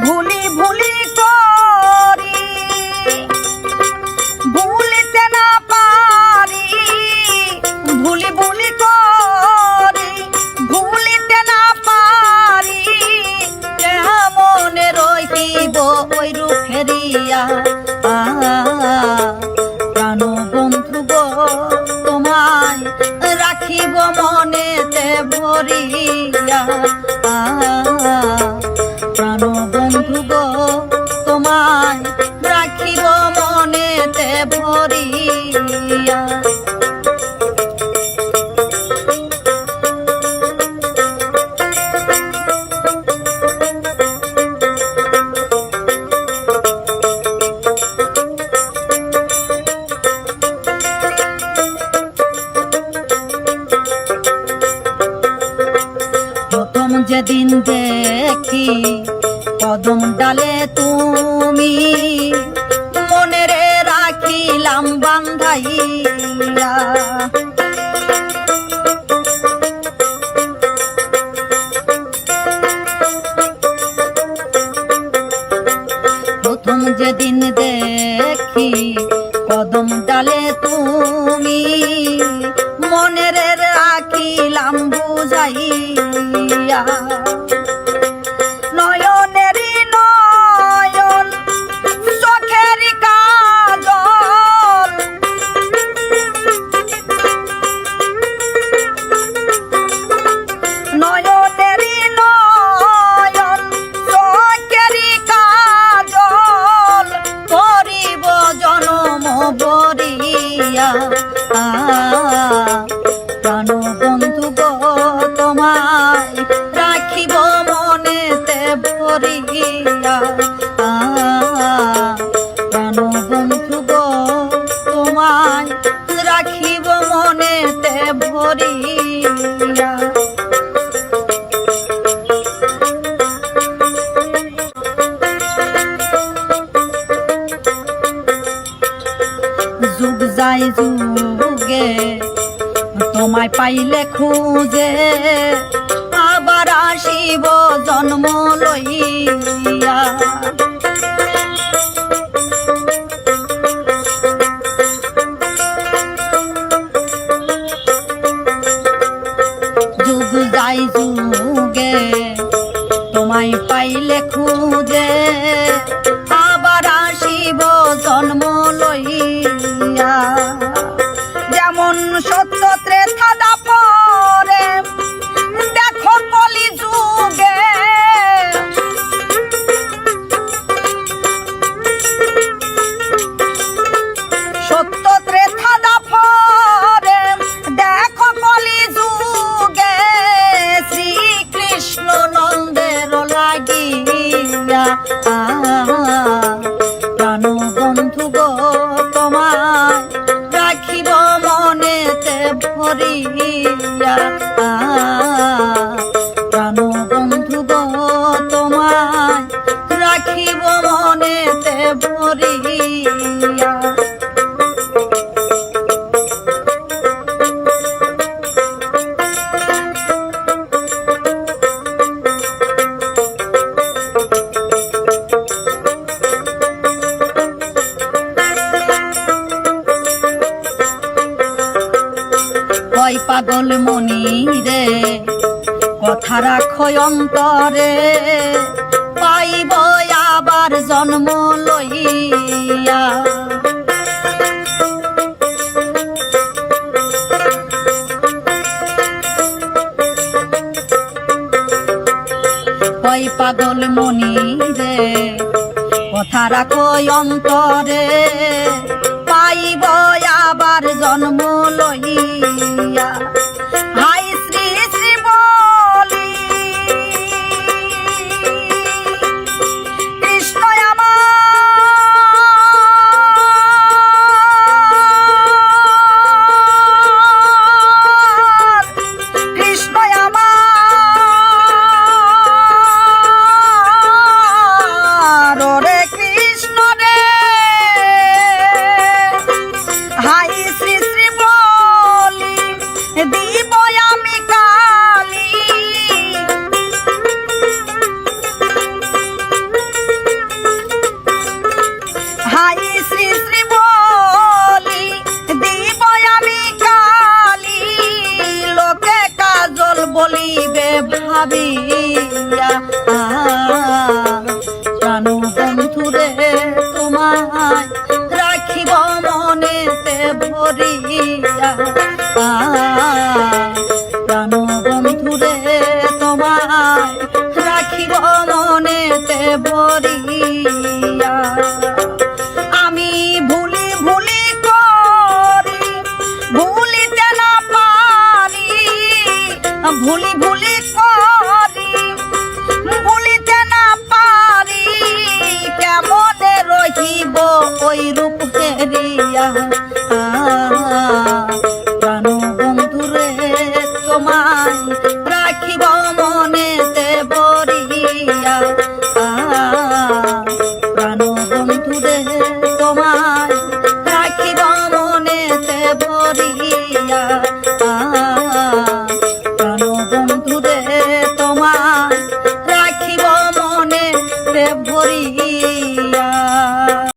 ভুলি ভুলি করি ভুলিতে না পারি, ভুলি ভুলি করি ভুলিতে না পারি, মনে রহিব ওই রূপ ফেরিয়া। প্রাণ বন্ধু গো তোমায় রাখিব মনেতে ভরিয়া। প্রাণ বন্ধু গো তোমায় রাখিব মনেতে ভরিয়া। প্রথম যেদিন দেখি কদম ডালে তুমি, মনে রে রাখিলাম বান্ধাইয়া। প্রথম যেদিন দেখি কদম ডালে তুমি, মনে রে রাখিলাম বুঝাইয়া। নয়নেরই নয়ন চোখেরই কাজল, নয়নেরই নয়ন চোখেরই কাজল, করিব জনম বরিয়া। প্রাণ বন্ধু গো তোমায় রাখিব মনেতে ভরিয়া। প্রাণ বন্ধু গো তোমায় রাখিব মনেতে ভরিয়া। যুগ যায় যুগে তোমায় পাইলে খুঁজে, আবার আসিব জন্ম লইয়া। যুগ যায় যুগে তোমায় পাইলে খুঁজে, আবার আসিব জন্ম লইয়া। যেমন সত্য ত্রেতা দাপরে দেখো কলি যুগে, সত্য ত্রেতা দাপরে দেখো কলি যুগে, শ্রীকৃষ্ণ নন্দের লাগিয়া। প্রাণ বন্ধু গো তোমায় রাখিব মনেতে ভরিয়া। প্রাণ বন্ধু গো তোমায় রাখিব মনেতে ভরিয়া। হয় পাগল মনি রে কথা রাখো অন্তরে, পাইব আবার জন্ম লইয়া। হয় পাগল মনি রে কথা রাখো অন্তরে, পাইব আবার জন্ম লইয়া। হাই শ্রী শ্রী বলি কৃষ্ণ আমার, কৃষ্ণ আমার, ওরে কৃষ্ণ রে। হাই শ্রী শ্রী বলি দিব ভরিয়া আমি ভুলি ভুলি করি ভুলিতে না পারি ভুলি ভুলি করি ভুলিতে না পারি কেমনে রহিব ওই রূপ হেরিয়া প্রাণ বন্ধুরে তোমায় রাখিব মনেতে ভরিয়া প্রাণ বন্ধুরে তোমায় রাখিব মনেতে ভরিয়া প্রাণ বন্ধুরে তোমায় রাখিব মনেতে ভরিয়া